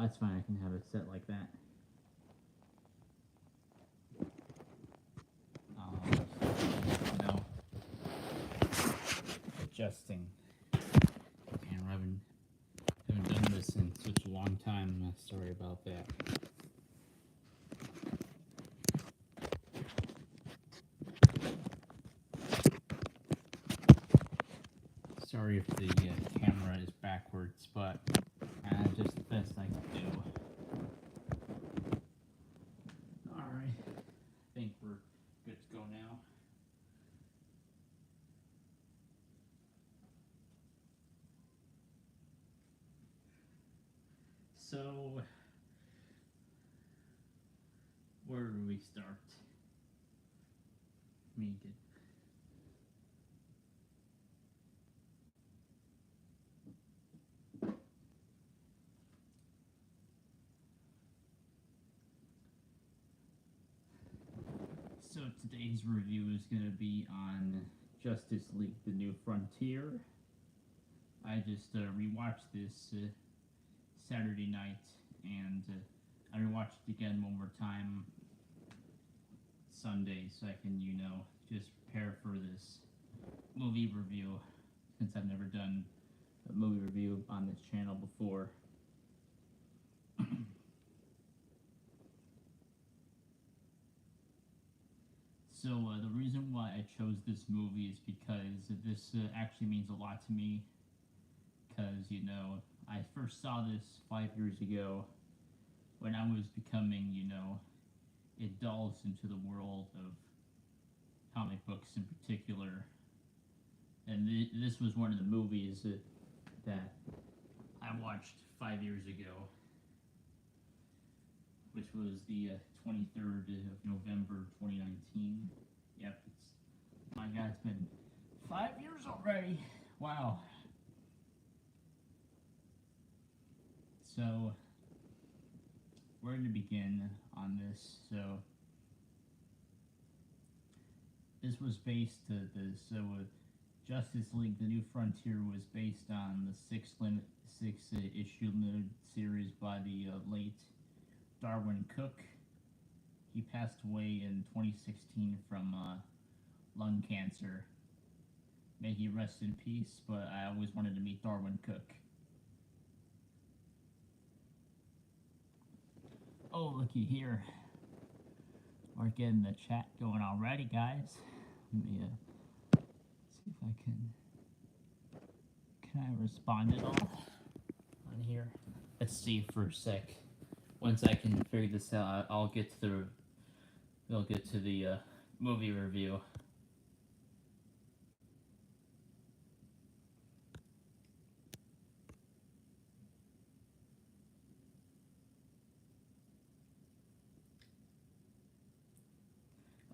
that's fine. I can have it set like that. No. Adjusting. Man, I haven't done this in such a long time. Sorry about that. Sorry if the camera is backwards, but just the best I can do. Alright, I think we're good to go now. So, where do we start? So today's review is going to be on Justice League: The New Frontier. I just rewatched this Saturday night, and I rewatched it again one more time Sunday, so I can, just prepare for this movie review, since I've never done a movie review on this channel before. So the reason why I chose this movie is because this actually means a lot to me, because, I first saw this 5 years ago when I was becoming, indulged into the world of comic books in particular. And this was one of the movies that I watched 5 years ago, which was the 23rd of November 2019. Yep, my God, it's been 5 years already. Wow. So, where to begin on this? So, this was based, Justice League: The New Frontier was based on the six-issue limited series by the late Darwyn Cooke. He passed away in 2016 from lung cancer. May he rest in peace, but I always wanted to meet Darwyn Cooke. Oh, looky here. We're getting the chat going already, guys. Let me see if I can I respond at all on here? Let's see for a sec. Once I can figure this out, we'll get to the movie review.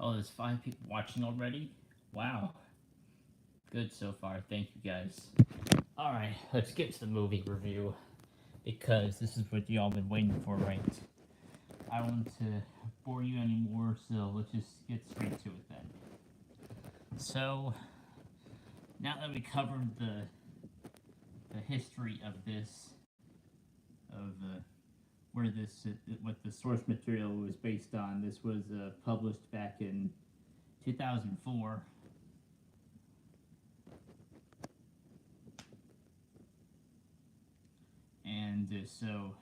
Oh, there's 5 people watching already? Wow. Good so far, thank you guys. Alright, let's get to the movie review, because this is what y'all been waiting for, right? I don't want to bore you anymore, so let's just get straight to it then. So, now that we covered the history of this, what the source material was based on, this was published back in 2004. And so,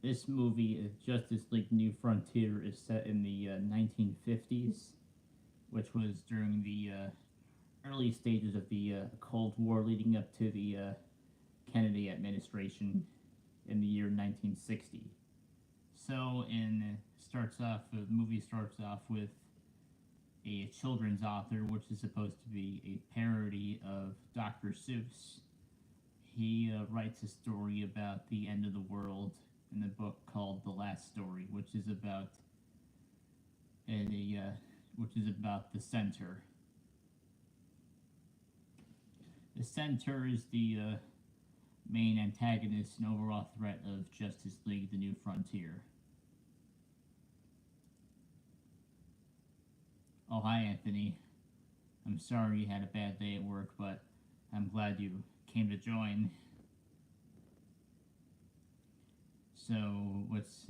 this movie, Justice League: New Frontier, is set in the 1950s, which was during the early stages of the Cold War leading up to the Kennedy administration in the year 1960. So, the movie starts off with a children's author, which is supposed to be a parody of Dr. Seuss. He writes a story about the end of the world in the book called The Last Story, which is about the Center. The Center is the main antagonist and overall threat of Justice League: The New Frontier. Oh, hi, Anthony. I'm sorry you had a bad day at work, but I'm glad you came to join. So what's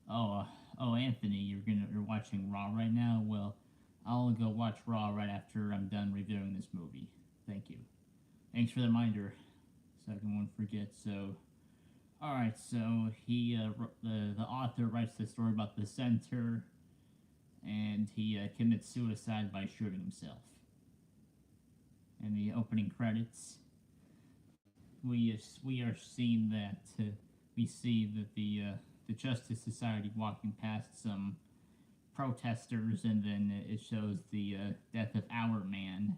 oh Anthony, you're watching Raw right now? Well, I'll go watch Raw right after I'm done reviewing this movie. Thank you. Thanks for the reminder, so I won't forget. So, all right. So the author writes the story about the center, and he commits suicide by shooting himself. In the opening credits, we are seeing that we see that the Justice Society walking past some protesters, and then it shows the death of our man.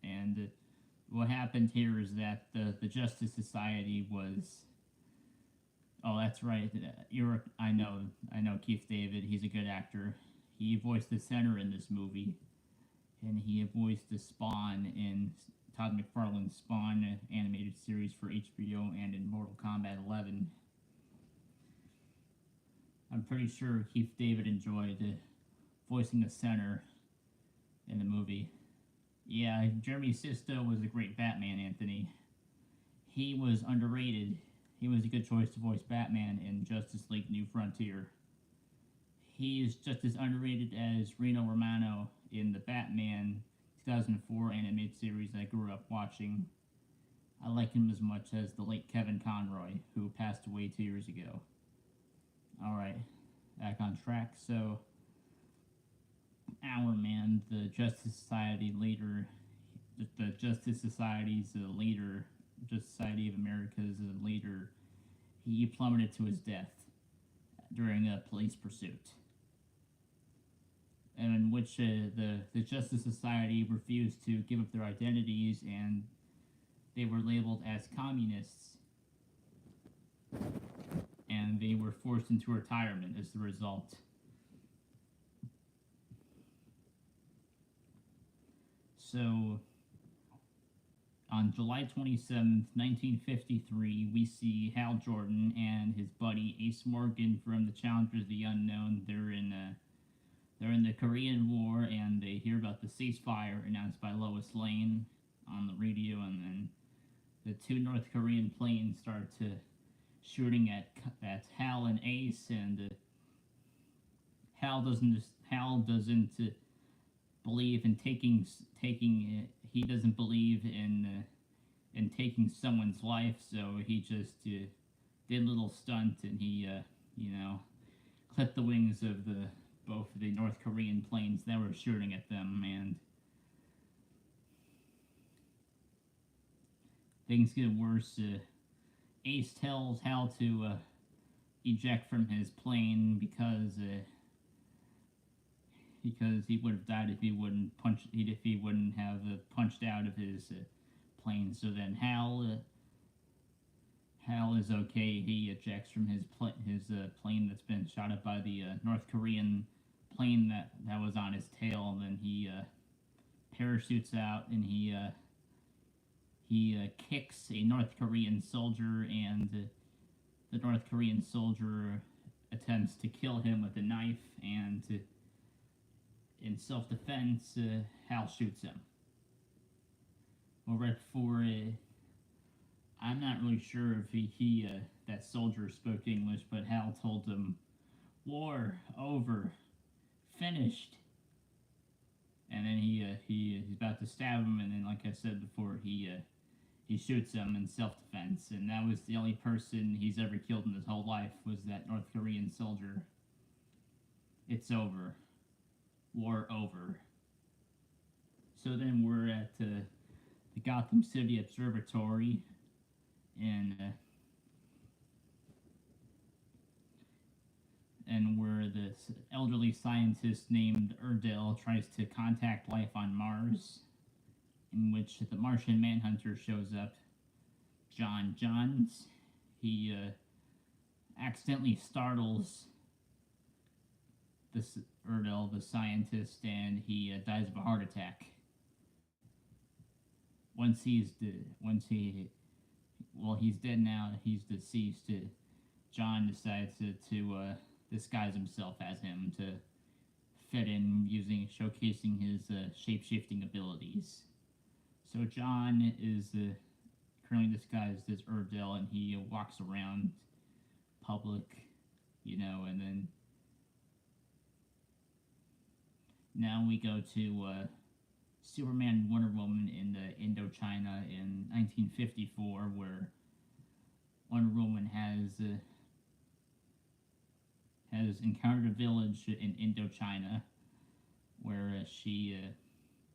And what happened here is that the Justice Society was. Oh, that's right. I know Keith David. He's a good actor. He voiced the Center in this movie, and he voiced the Spawn in Todd McFarlane's Spawn animated series for HBO and in Mortal Kombat 11. I'm pretty sure Keith David enjoyed voicing the Center in the movie. Yeah, Jeremy Sisto was a great Batman, Anthony. He was underrated. He was a good choice to voice Batman in Justice League New Frontier. He is just as underrated as Reno Romano in the Batman 2004 animated series I grew up watching. I like him as much as the late Kevin Conroy, who passed away 2 years ago. Alright, back on track. So, our man, the Justice Society leader, the Justice Society's leader, Justice Society of America's leader, he plummeted to his death during a police pursuit, and in which the Justice Society refused to give up their identities, and they were labeled as communists, and they were forced into retirement as the result. So, on July 27th, 1953, we see Hal Jordan and his buddy Ace Morgan from the Challengers of the Unknown. They're in the Korean War, and they hear about the ceasefire announced by Lois Lane on the radio, and then the two North Korean planes start shooting at Hal and Ace, and Hal doesn't believe in taking he doesn't believe in taking someone's life, so he just did a little stunt, and he clipped the wings of both the North Korean planes that were shooting at them, and things get worse. Ace tells Hal to eject from his plane because he would have died if he wouldn't have punched out of his plane. So then Hal is okay. He ejects from his plane that's been shot up by the North Korean plane that was on his tail. And then he parachutes out, and he kicks a North Korean soldier, and the North Korean soldier attempts to kill him with a knife, and in self-defense, Hal shoots him. Well, right before, I'm not really sure if that soldier spoke English, but Hal told him, "War over, finished." And then he's about to stab him, and then, like I said before, he shoots him in self-defense, and that was the only person he's ever killed in his whole life, was that North Korean soldier. It's over. War over. So then we're at the Gotham City Observatory, and where this elderly scientist named Erdell tries to contact life on Mars, in which the Martian Manhunter shows up. John Johns. He accidentally startles this Erdell, the scientist, and he dies of a heart attack. He's dead now. He's deceased. John decides to disguise himself as him to fit in, showcasing his shape-shifting abilities. So John is currently disguised as Urdell, and he walks around public, and then now we go to Superman and Wonder Woman in Indochina in 1954, where Wonder Woman has encountered a village in Indochina where she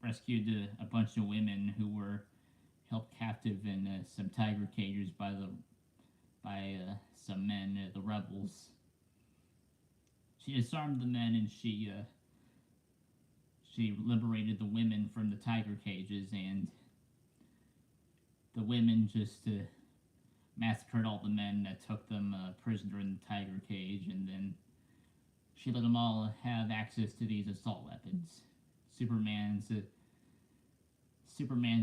rescued a bunch of women who were held captive in some tiger cages by some men, the rebels. She disarmed the men, and she liberated the women from the tiger cages, and the women just massacred all the men that took them prisoner in the tiger cage, and then she let them all have access to these assault weapons. Superman's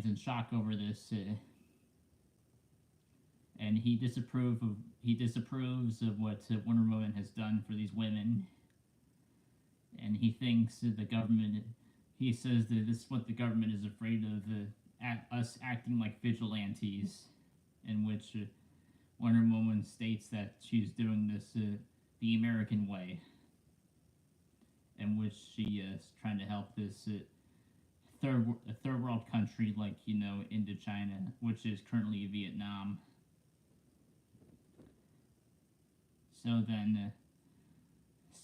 in shock over this, and he disapproves of what Wonder Woman has done for these women, and he thinks that the government. He says that this is what the government is afraid of, us acting like vigilantes, in which Wonder Woman states that she's doing this the American way, in which she is trying to help this third world country like Indochina, which is currently Vietnam. So then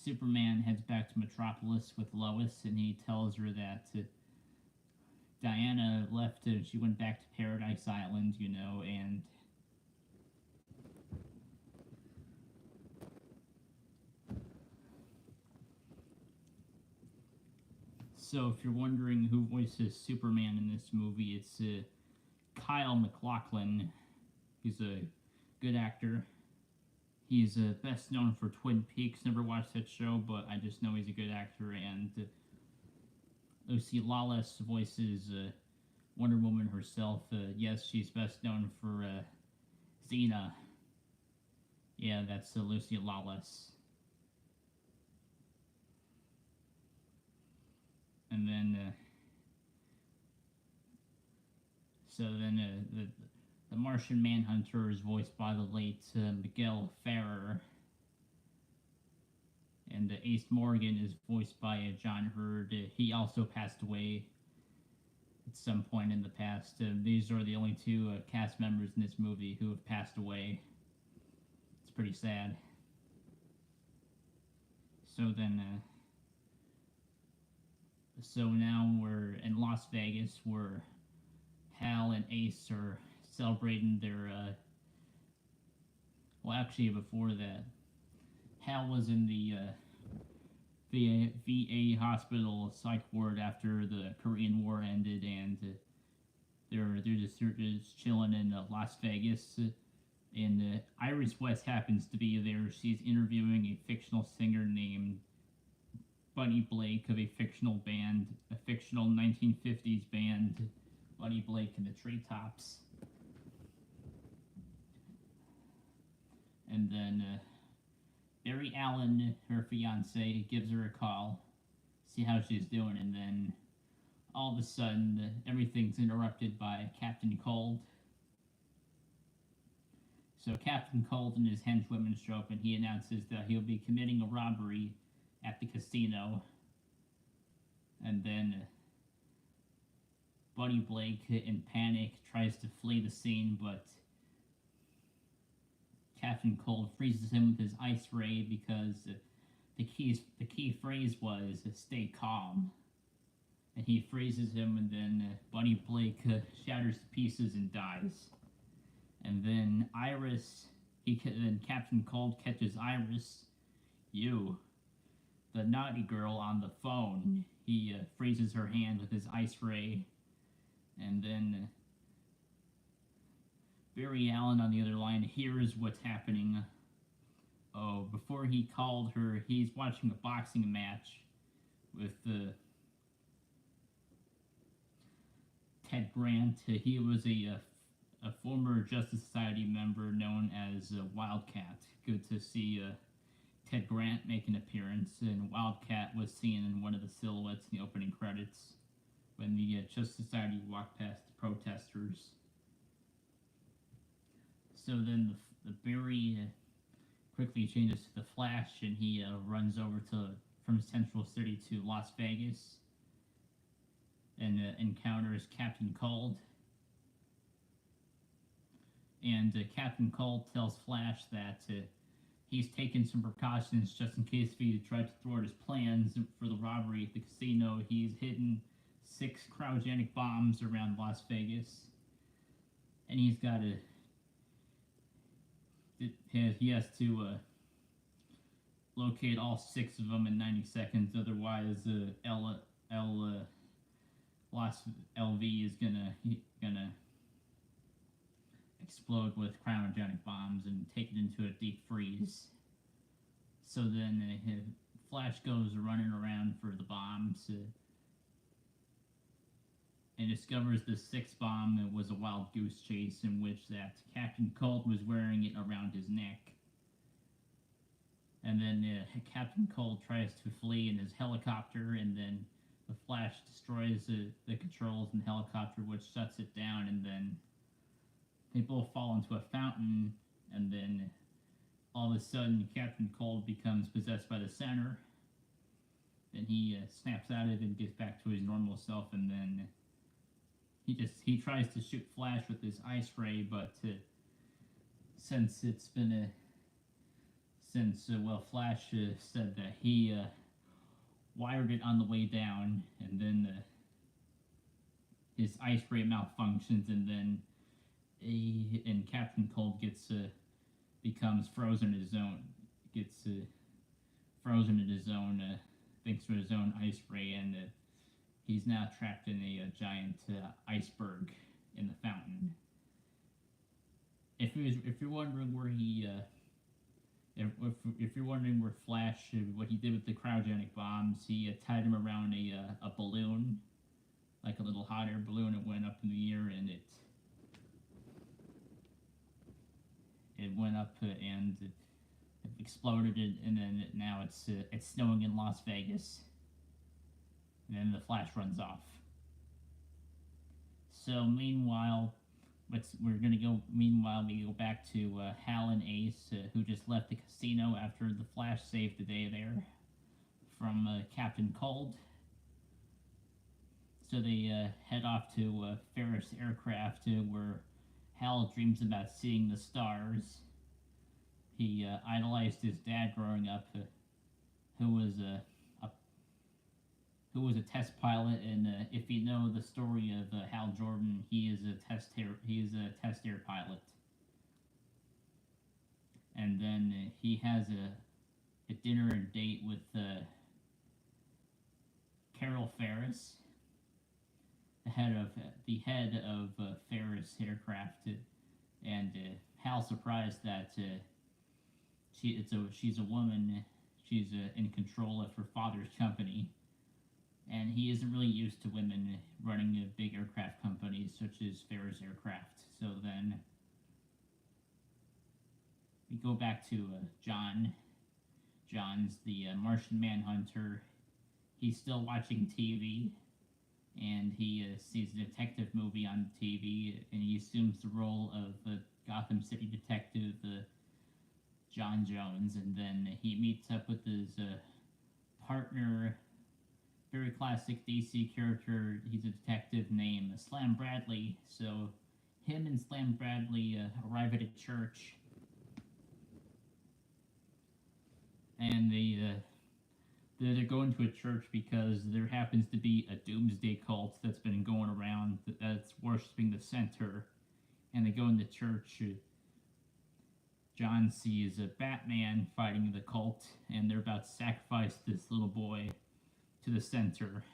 Superman heads back to Metropolis with Lois, and he tells her that Diana left. She went back to Paradise Island, and so if you're wondering who voices Superman in this movie, it's Kyle Maclachlan. He's a good actor. He's best known for Twin Peaks. Never watched that show, but I just know he's a good actor. And Lucy Lawless voices Wonder Woman herself. Yes, she's best known for Xena. Yeah, that's Lucy Lawless. And then, the Martian Manhunter is voiced by the late Miguel Ferrer. And Ace Morgan is voiced by John Hurd. He also passed away at some point in the past. These are the only two cast members in this movie who have passed away. It's pretty sad. So now we're in Las Vegas, where Hal and Ace are celebrating their, well, actually, before that, Hal was in the VA hospital psych ward after the Korean War ended, and they're just chilling in Las Vegas, and Iris West happens to be there. She's interviewing a fictional singer named Bunny Blake of a fictional 1950s band, Bunny Blake and the Treetops. And then Barry Allen, her fiance, gives her a call, see how she's doing, and then all of a sudden everything's interrupted by Captain Cold. So Captain Cold and his henchwomen show up, and he announces that he'll be committing a robbery at the casino. And then Bunny Blake, in panic, tries to flee the scene, but Captain Cold freezes him with his ice ray because the key phrase was "stay calm," and he freezes him, and then Bunny Blake shatters to pieces and dies. And then then Captain Cold catches Iris, you, the naughty girl, on the phone. He freezes her hand with his ice ray, and then Barry Allen on the other line hears what's happening. Oh, before he called her, he's watching a boxing match with Ted Grant. He was a former Justice Society member known as Wildcat. Good to see Ted Grant make an appearance, and Wildcat was seen in one of the silhouettes in the opening credits when the Justice Society walked past the protesters. So then the Barry quickly changes to the Flash, and he runs over to from Central City to Las Vegas, and encounters Captain Cold. And Captain Cold tells Flash that he's taken some precautions just in case if he tried to thwart his plans for the robbery at the casino. He's hidden 6 cryogenic bombs around Las Vegas, and he's got to. He has to locate all 6 of them in 90 seconds. Otherwise, LV is gonna explode with cryogenic bombs and take it into a deep freeze. So then Flash goes running around for the bombs and discovers the 6th bomb was a wild goose chase in which that Captain Cold was wearing it around his neck. And then Captain Cold tries to flee in his helicopter, and then the Flash destroys the controls in the helicopter, which shuts it down, and then they both fall into a fountain, and then all of a sudden Captain Cold becomes possessed by the center. Then he snaps out of it and gets back to his normal self, and then he tries to shoot Flash with his ice ray, but since it's been Flash said that he wired it on the way down, and then his ice ray malfunctions, and then Captain Cold becomes frozen in his own thanks to his own ice ray, and he's now trapped in a giant iceberg in the fountain. If you're wondering where if you're wondering where Flash, what he did with the cryogenic bombs, he tied them around a balloon, like a little hot air balloon. It went up in the air, and it went up and it exploded, and then now it's snowing in Las Vegas. And then the Flash runs off. So meanwhile, we go back to Hal and Ace, who just left the casino after the Flash saved the day there from Captain Cold. So they head off to Ferris Aircraft, where Hal dreams about seeing the stars. He idolized his dad growing up, who was a test pilot, and if you know the story of Hal Jordan, he is a test air pilot. And then he has a dinner and date with Carol Ferris, the head of Ferris Aircraft, and Hal's surprised that she's a woman. She's in control of her father's company. And he isn't really used to women running big aircraft companies such as Ferris Aircraft. So then we go back to John. John's the Martian Manhunter. He's still watching TV, and he sees a detective movie on TV, and he assumes the role of Gotham City detective John Jones, and then he meets up with his partner, very classic DC character. He's a detective named Slam Bradley. So him and Slam Bradley arrive at a church, and they're going to a church because there happens to be a doomsday cult that's been going around that's worshiping the center. And they go in the church. John sees a Batman fighting the cult, and they're about to sacrifice this little boy to the center.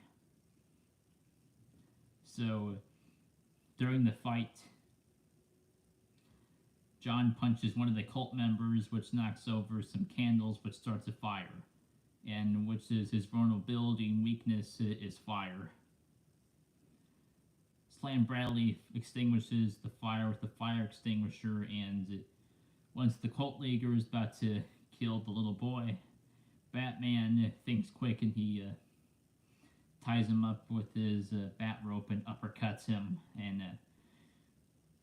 So during the fight, John punches one of the cult members, which knocks over some candles, which starts a fire, and which is his vulnerability and weakness is fire. Slam Bradley extinguishes the fire with the fire extinguisher, and once the cult leader is about to kill the little boy, Batman thinks quick, and he ties him up with his bat rope and uppercuts him, and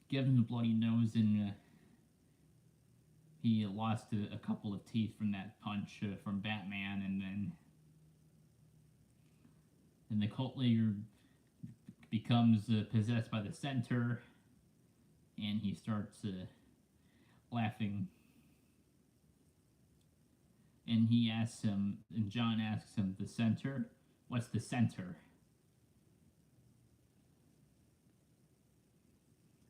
gives him the bloody nose, and he lost a couple of teeth from that punch from Batman, and the cult leader becomes possessed by the center, and he starts laughing. And he asks him, and John asks him, the center? What's the center?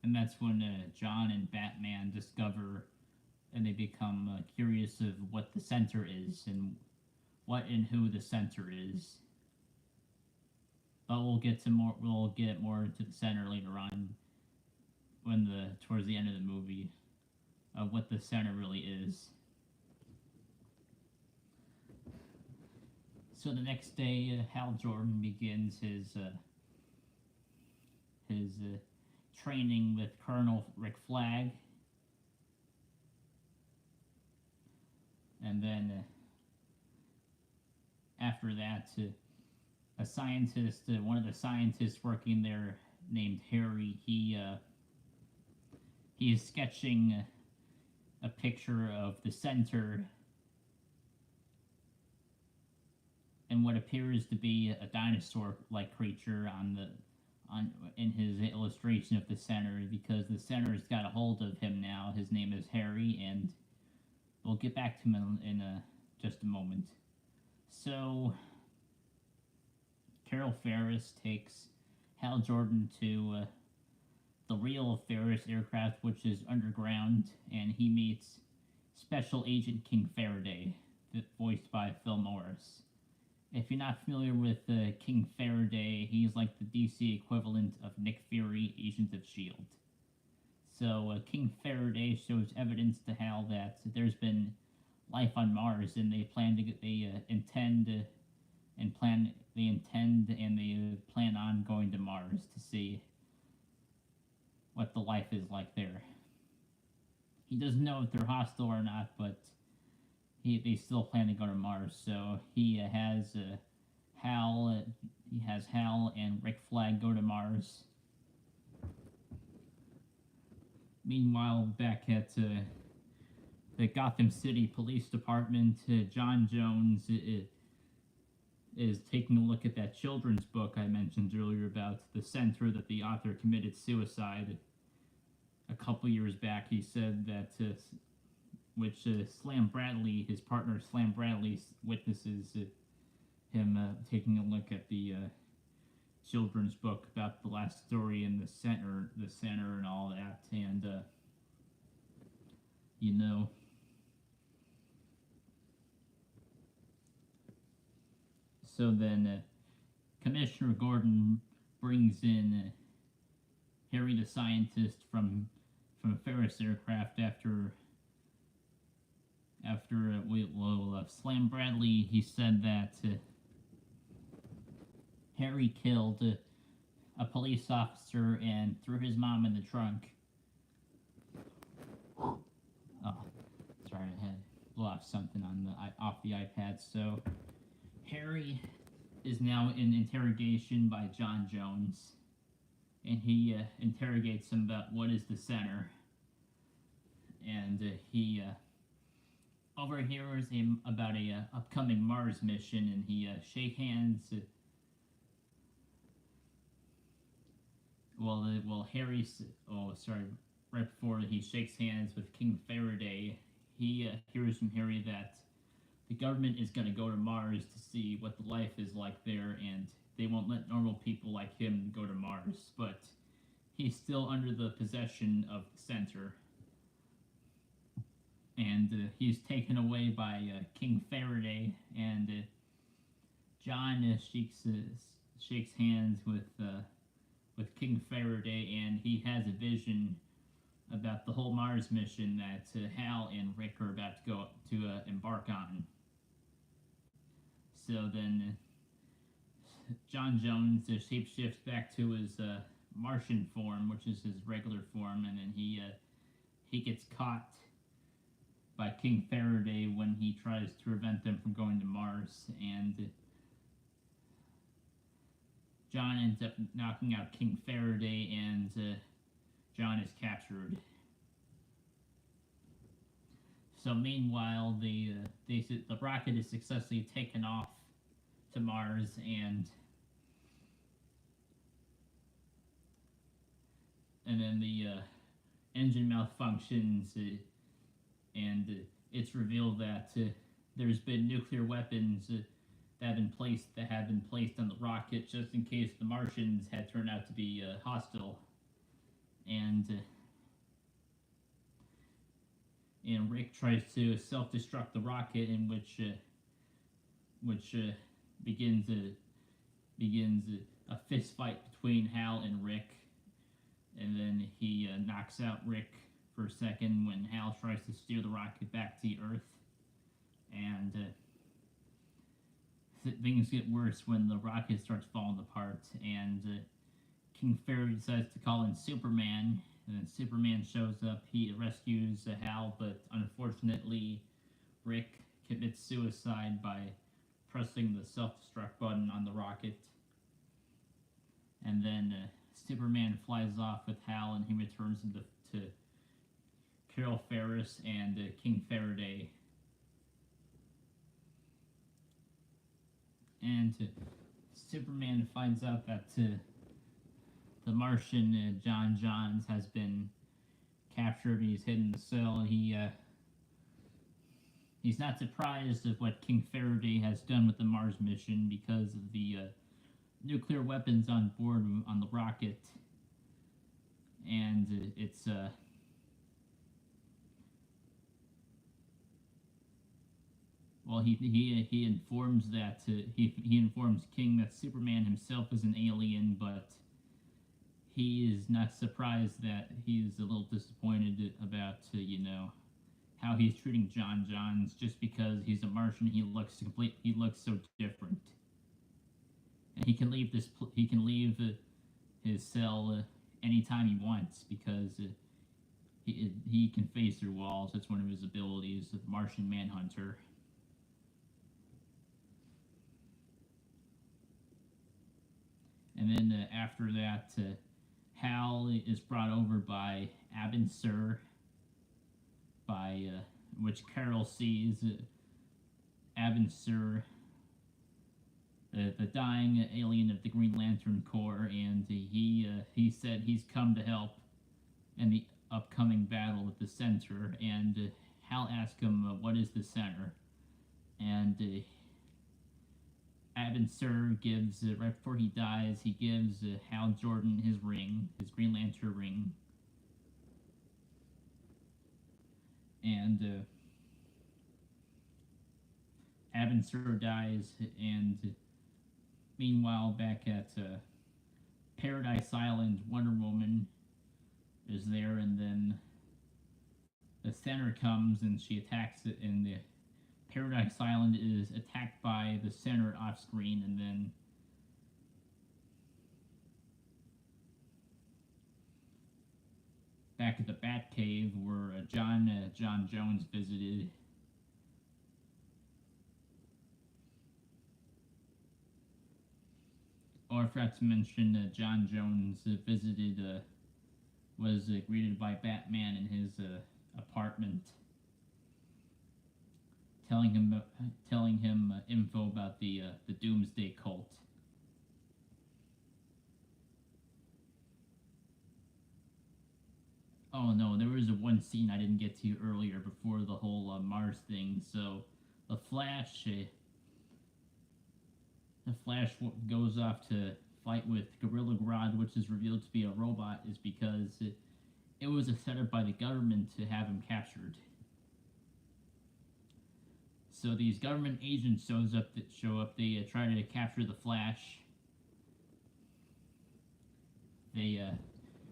And that's when John and Batman discover, and they become curious of what the center is, and what and who the center is. But we'll get more into the center later on, towards the end of the movie, of what the center really is. So the next day, Hal Jordan begins his training with Colonel Rick Flag, and then after that, a scientist, one of the scientists working there, named Harry, he is sketching a picture of the center and what appears to be a dinosaur-like creature in his illustration of the center, because the center's got a hold of him now. His name is Harry, and we'll get back to him in just a moment. So Carol Ferris takes Hal Jordan to the real Ferris aircraft, which is underground, and he meets Special Agent King Faraday, voiced by Phil Morris. If you're not familiar with King Faraday, he's like the DC equivalent of Nick Fury, Agent of S.H.I.E.L.D. So King Faraday shows evidence to Hal that there's been life on Mars, and they intend on going to Mars to see what the life is like there. He doesn't know if they're hostile or not, but they still plan to go to Mars. So he has Hal and Rick Flag go to Mars. Meanwhile, back at the Gotham City Police Department, John Jones is taking a look at that children's book I mentioned earlier about the center that the author committed suicide a couple years back. He said that, Slam Bradley, his partner Slam Bradley, witnesses him taking a look at the children's book about the last story in the center and all that, and So then Commissioner Gordon brings in Harry the scientist from a Ferris aircraft after Slam Bradley. He said that Harry killed a police officer and threw his mom in the trunk. Oh, sorry, I had to blow off something off the iPad. So Harry is now in interrogation by John Jones, and he interrogates him about what is the center, and he overhears him about a upcoming Mars mission, and he shake hands. Right before he shakes hands with King Faraday, he hears from Harry that the government is going to go to Mars to see what the life is like there, and they won't let normal people like him go to Mars, but he's still under the possession of the center. And he's taken away by King Faraday, and John shakes hands with King Faraday, and he has a vision about the whole Mars mission that Hal and Rick are about to embark on. So then John Jones shapeshifts back to his Martian form, which is his regular form, and then he gets caught by King Faraday when he tries to prevent them from going to Mars, and John ends up knocking out King Faraday, and John is captured. So meanwhile, the rocket is successfully taken off to Mars, and then the engine malfunctions, and it's revealed that there's been nuclear weapons that have been placed on the rocket just in case the Martians had turned out to be hostile, and Rick tries to self-destruct the rocket, in which begins a fist fight between Hal and Rick, and then he knocks out Rick for a second when Hal tries to steer the rocket back to the Earth, and things get worse when the rocket starts falling apart, and King Faraday decides to call in Superman, and then Superman shows up. He rescues Hal, but unfortunately, Rick commits suicide by pressing the self-destruct button on the rocket. And then Superman flies off with Hal, and he returns to Carol Ferris and King Faraday. And Superman finds out that the Martian John Johns has been captured. He's hidden in the cell. He's not surprised at what King Faraday has done with the Mars mission because of the nuclear weapons on board on the rocket, and it's well, he informs that he informs King that Superman himself is an alien, but he is not surprised that he's a little disappointed about how he's treating John Johns just because he's a Martian. He looks so different, and he can leave his cell anytime he wants because he can phase through walls. That's one of his abilities, the Martian Manhunter. And then after that, Hal is brought over by Abin Sur, which Carol sees. Abin Sur, the dying alien of the Green Lantern Corps, and he said he's come to help in the upcoming battle with the Center. And Hal asks him, "What is the Center?" And Abin Sur gives, right before he dies, he gives Hal Jordan his ring, his Green Lantern ring. And Abin Sur dies, and meanwhile, back at Paradise Island, Wonder Woman is there, and then the Center comes and she attacks it, and the Paradise Island is attacked by the Center off screen, and then back at the Batcave where John Jones visited. Or I forgot to mention John Jones was greeted by Batman in his apartment, telling him info about the Doomsday Cult. Oh no, there was one scene I didn't get to earlier before the whole Mars thing. So the Flash goes off to fight with Gorilla Grodd, which is revealed to be a robot, is because it was a setup by the government to have him captured. So these government agents show up. They try to capture the Flash. They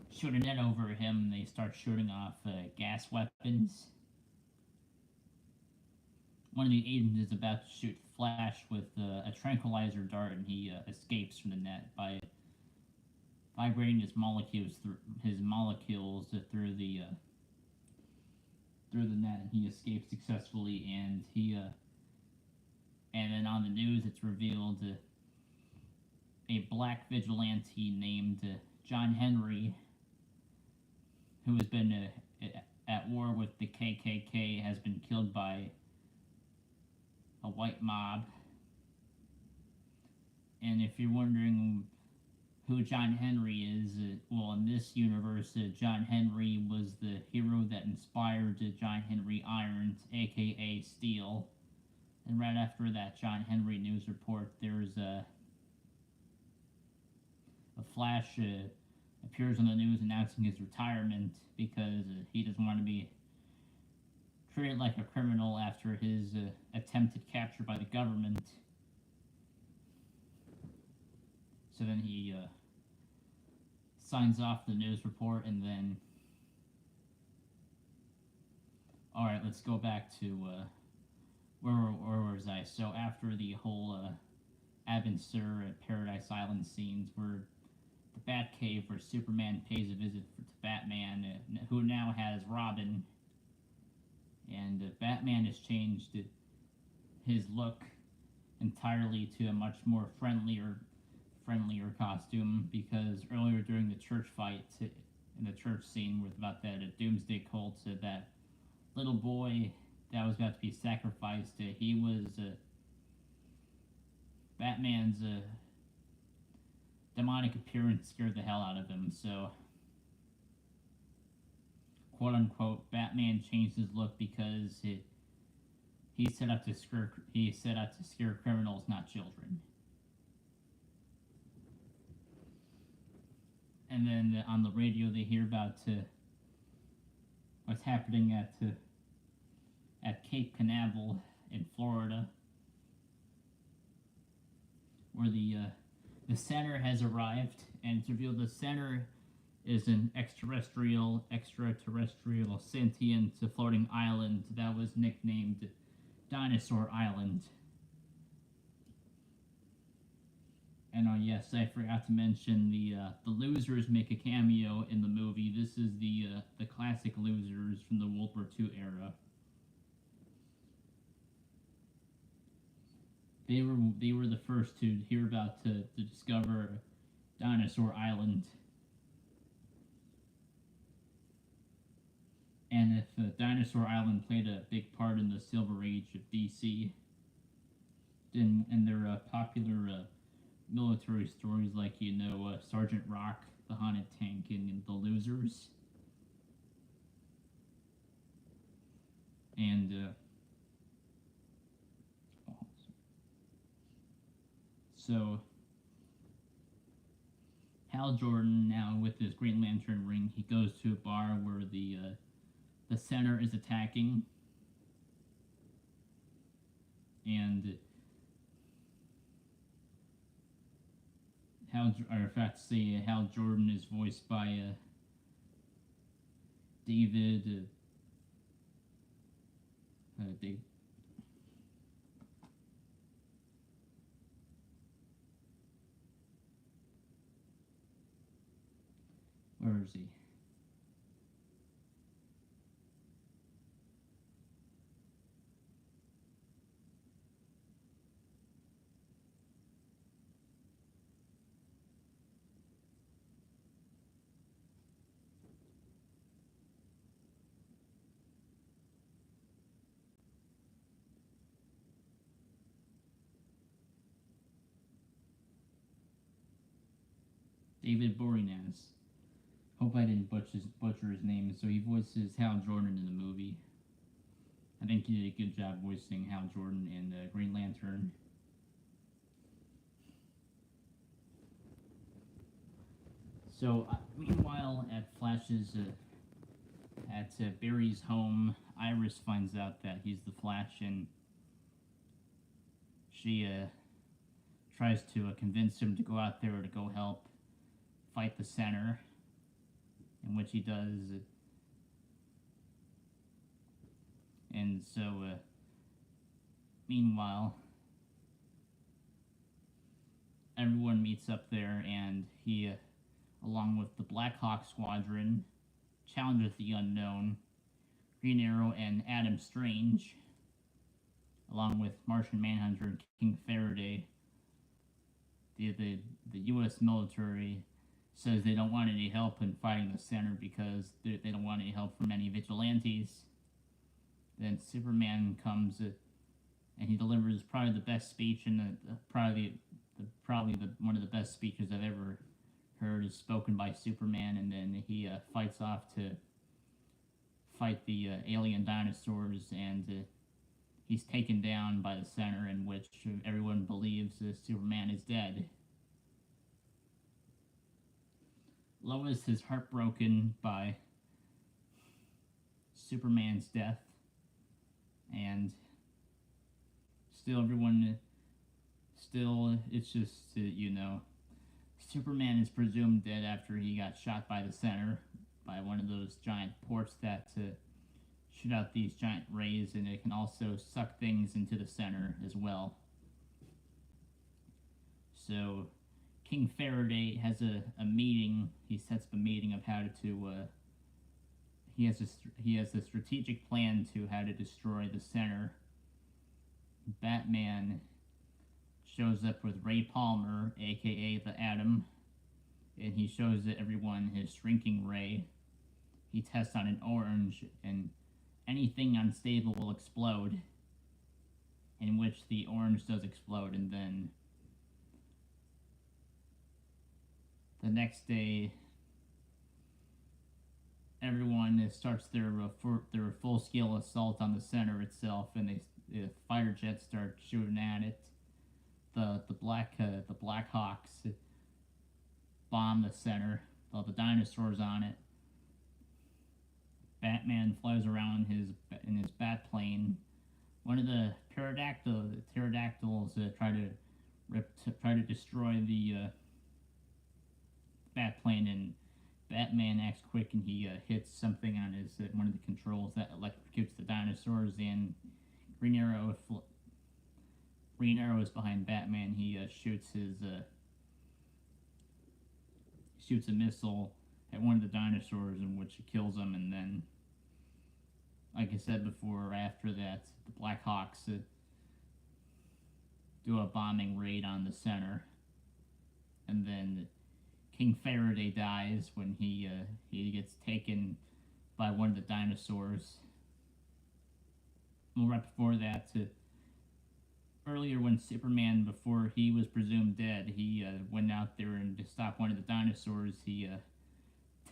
shoot a net over him. And they start shooting off gas weapons. One of the agents is about to shoot Flash with a tranquilizer dart, and he escapes from the net by vibrating his molecules through the net, and he escapes successfully. And then on the news, it's revealed a black vigilante named John Henry, who has been at war with the KKK has been killed by a white mob. And if you're wondering who John Henry is, well, in this universe, John Henry was the hero that inspired John Henry Irons, aka Steel. And right after that John Henry news report, there's a Flash appears on the news announcing his retirement because he doesn't want to be treated like a criminal after his attempted capture by the government. So then he signs off the news report, and then, all right, let's go back to where was I? So after the whole Abin Sur at Paradise Island scenes, where the Batcave, where Superman pays a visit to Batman, who now has Robin, and Batman has changed his look entirely to a much more friendlier costume, because earlier during the church fight, in the church scene with about that doomsday cult, that little boy that was about to be sacrificed, he was Batman's demonic appearance scared the hell out of him. So, quote unquote, Batman changed his look because he set out to scare criminals, not children. And then on the radio, they hear about what's happening at Cape Canaveral in Florida, where the center has arrived, and it's revealed the center is an extraterrestrial, sentient floating island that was nicknamed Dinosaur Island. And yes, I forgot to mention the losers make a cameo in the movie. This is the classic losers from the World War II era. They were the first to hear about to discover Dinosaur Island. And if Dinosaur Island played a big part in the Silver Age of DC, and their popular military stories like, Sergeant Rock, the Haunted Tank, and the Losers. And so Hal Jordan, now with his Green Lantern ring, he goes to a bar where the center is attacking, and Hal Jordan is voiced by David. Where is he? David Boreanaz. Hope I didn't butcher his name. So he voices Hal Jordan in the movie. I think he did a good job voicing Hal Jordan in Green Lantern. So, meanwhile, at Flash's, at Barry's home, Iris finds out that he's the Flash, and she tries to convince him to go out there to go help fight the center, in which he does. And so, meanwhile, everyone meets up there, and he, along with the Black Hawk Squadron, challenges the Unknown, Green Arrow, and Adam Strange, along with Martian Manhunter and King Faraday. The U.S. military says they don't want any help in fighting the center because they don't want any help from any vigilantes. Then Superman comes and he delivers probably the best speech and probably the one of the best speeches I've ever heard is spoken by Superman, and then he fights off to fight the alien dinosaurs, and he's taken down by the center, in which everyone believes Superman is dead. Lois is heartbroken by Superman's death, and it's just, Superman is presumed dead after he got shot by the center, by one of those giant ports that shoot out these giant rays, and it can also suck things into the center as well. So King Faraday has a meeting. He sets up a meeting of how to. He has a strategic plan to how to destroy the center. Batman shows up with Ray Palmer, aka the Atom, and he shows everyone his shrinking ray. He tests on an orange, and anything unstable will explode, in which the orange does explode, and then the next day everyone starts their full-scale assault on the center itself, and the fighter jets start shooting at it. The Black Hawks bomb the center, all the dinosaurs on it. Batman flies around in his bat plane. One of the pterodactyls try to destroy the bat plane, and Batman acts quick and he hits something on his one of the controls that electrocutes the dinosaurs, and Green Arrow is behind Batman. He shoots a missile at one of the dinosaurs, in which it kills him, and then, like I said before, after that, the Black Hawks do a bombing raid on the center, and then King Faraday dies when he gets taken by one of the dinosaurs. Well, right before that, earlier when Superman, before he was presumed dead, he went out there and to stop one of the dinosaurs. He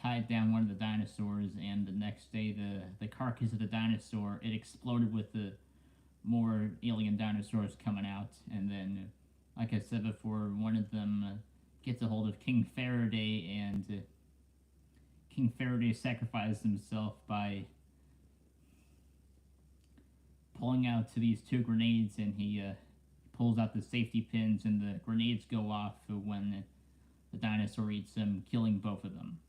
tied down one of the dinosaurs, and the next day the carcass of the dinosaur, it exploded with the more alien dinosaurs coming out, and then, like I said before, one of them gets a hold of King Faraday, and King Faraday sacrifices himself by pulling out to these two grenades, and he pulls out the safety pins, and the grenades go off when the dinosaur eats them, killing both of them.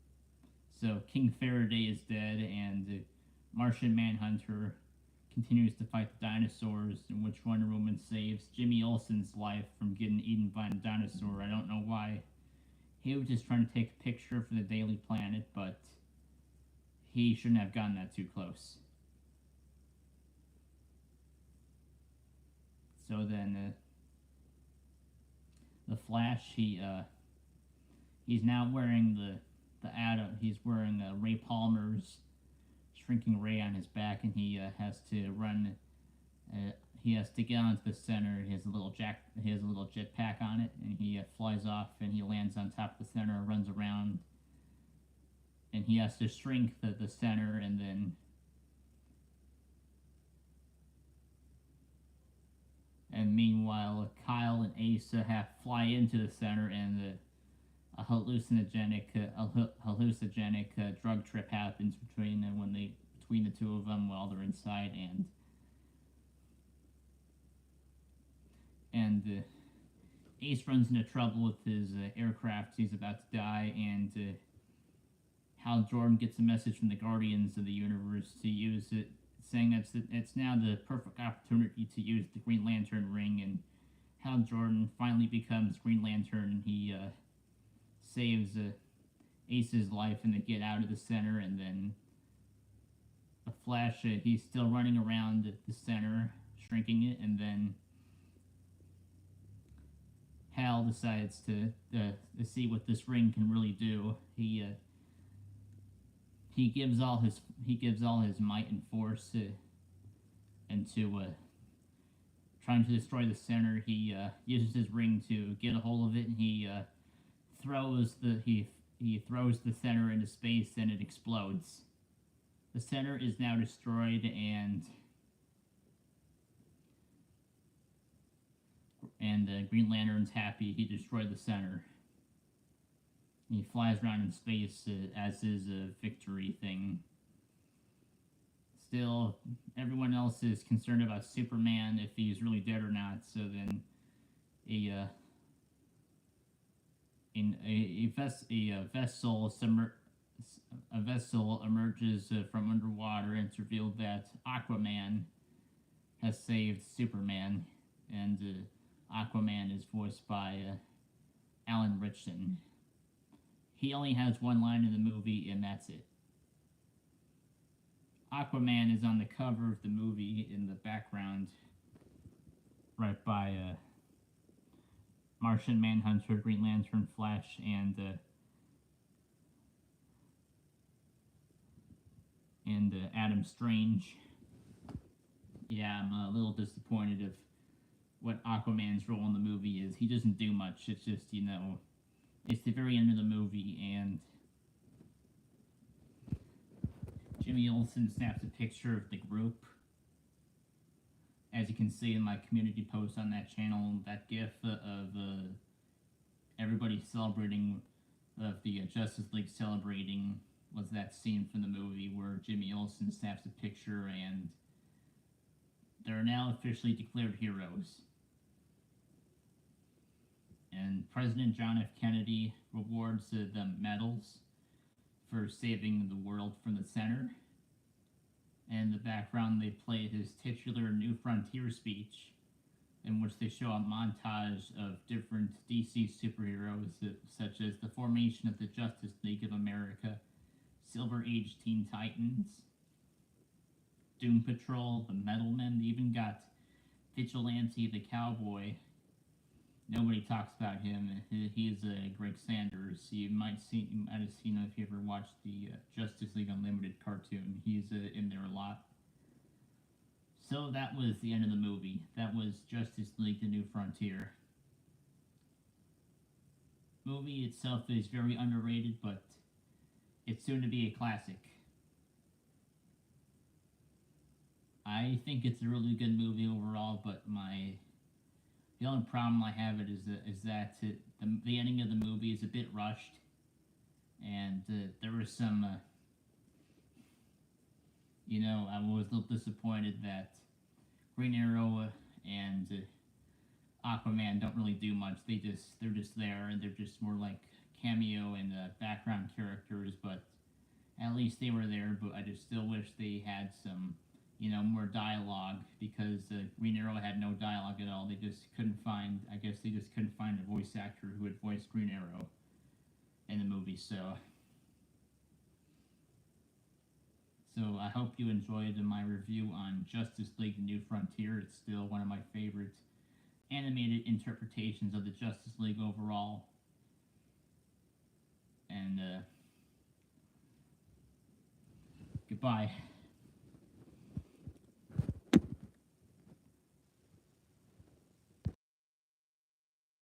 So King Faraday is dead, and Martian Manhunter continues to fight the dinosaurs, in which Wonder Woman saves Jimmy Olsen's life from getting eaten by a dinosaur. I don't know why. He was just trying to take a picture for the Daily Planet, but he shouldn't have gotten that too close. So then, the Flash, he's now wearing the Atom. He's wearing Ray Palmer's shrinking ray on his back, and he has to run. He has to get onto the center. He has a little jetpack on it, and he flies off, and he lands on top of the center, runs around, and he has to shrink the center, and then meanwhile Kyle and Ace fly into the center, and a hallucinogenic drug trip happens between the two of them while they're inside, and Ace runs into trouble with his aircraft. He's about to die, and Hal Jordan gets a message from the Guardians of the Universe to use it, saying that it's now the perfect opportunity to use the Green Lantern ring, and Hal Jordan finally becomes Green Lantern, and he saves Ace's life, and they get out of the center, and then the Flash, he's still running around the center, shrinking it, and then Hal decides to see what this ring can really do. He gives all his might and force into trying to destroy the center. He uses his ring to get a hold of it, and he throws the center into space, and it explodes. The center is now destroyed, and Green Lantern's happy he destroyed the center. He flies around in space as his victory thing. Still, everyone else is concerned about Superman, if he's really dead or not. So then, a vessel emerges from underwater, and it's revealed that Aquaman has saved Superman, and Aquaman is voiced by Alan Ritchson. He only has one line in the movie, and that's it. Aquaman is on the cover of the movie in the background, right by Martian Manhunter, Green Lantern, Flash, and Adam Strange. Yeah, I'm a little disappointed of what Aquaman's role in the movie is. He doesn't do much. It's just, it's the very end of the movie, and Jimmy Olsen snaps a picture of the group. As you can see in my community post on that channel, that gif of everybody celebrating, of the Justice League celebrating, was that scene from the movie where Jimmy Olsen snaps a picture, and they're now officially declared heroes. And President John F. Kennedy rewards them medals for saving the world from the center. And in the background, they play his titular New Frontier speech, in which they show a montage of different DC superheroes, such as the formation of the Justice League of America, Silver Age Teen Titans, Doom Patrol, the Metalmen. They even got Vigilante the Cowboy. Nobody talks about him. He is Greg Sanders. You might have seen him if you ever watched the Justice League Unlimited cartoon. He's in there a lot. So that was the end of the movie. That was Justice League: The New Frontier. Movie itself is very underrated, but it's soon to be a classic. I think it's a really good movie overall, but the only problem I have it is that the ending of the movie is a bit rushed, and there was some, I was a little disappointed that Green Arrow and Aquaman don't really do much. They're just there, and they're just more like cameo and background characters. But at least they were there. But I just still wish they had some, more dialogue, because Green Arrow had no dialogue at all. They just couldn't find a voice actor who would voice Green Arrow in the movie. So I hope you enjoyed my review on Justice League: The New Frontier. It's still one of my favorite animated interpretations of the Justice League overall. And goodbye.